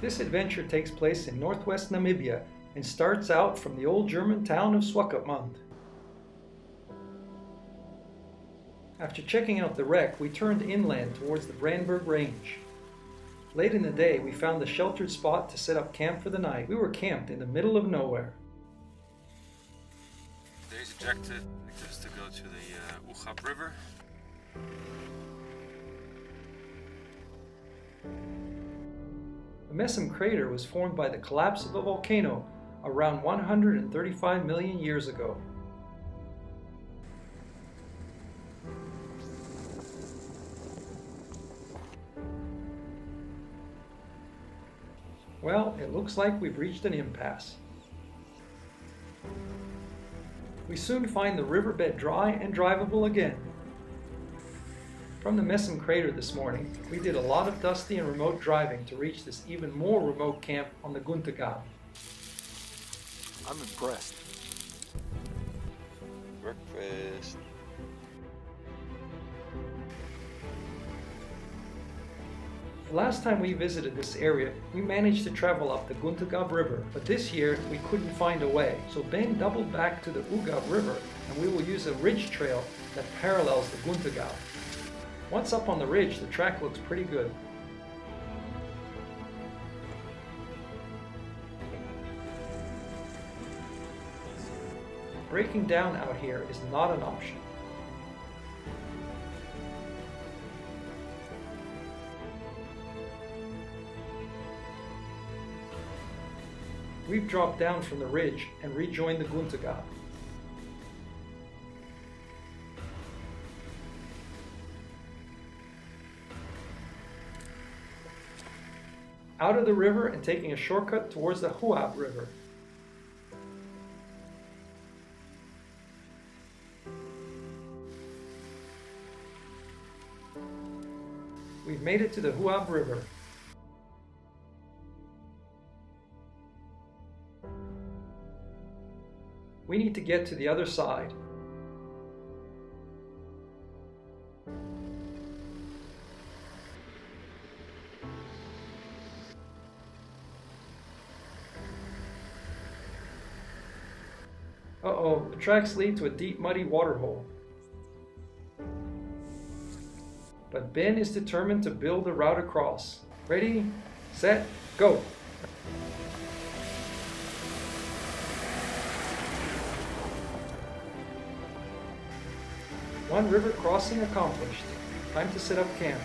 This adventure takes place in Northwest Namibia and starts out from the old German town of Swakopmund. After checking out the wreck, we turned inland towards the Brandberge Range. Late in the day, we found a sheltered spot to set up camp for the night. We were camped in the middle of nowhere. Today's objective is to go to the Ugab River. The Messum Crater was formed by the collapse of a volcano around 135 million years ago. Well, it looks like we've reached an impasse. We soon find the riverbed dry and drivable again. From the Messum Crater this morning, we did a lot of dusty and remote driving to reach this even more remote camp on the Guntagab. I'm impressed. Breakfast. The last time we visited this area, we managed to travel up the Guntagab River, but this year we couldn't find a way, so Ben doubled back to the Ugab River and we will use a ridge trail that parallels the Guntagab. Once up on the ridge, the track looks pretty good. Breaking down out here is not an option. We've dropped down from the ridge and rejoined the Guntagab. Out of the river and taking a shortcut towards the Huab River. We've made it to the Huab River. We need to get to the other side. Uh-oh, the tracks lead to a deep muddy waterhole. But Ben is determined to build a route across. Ready, set, go! One river crossing accomplished. Time to set up camp.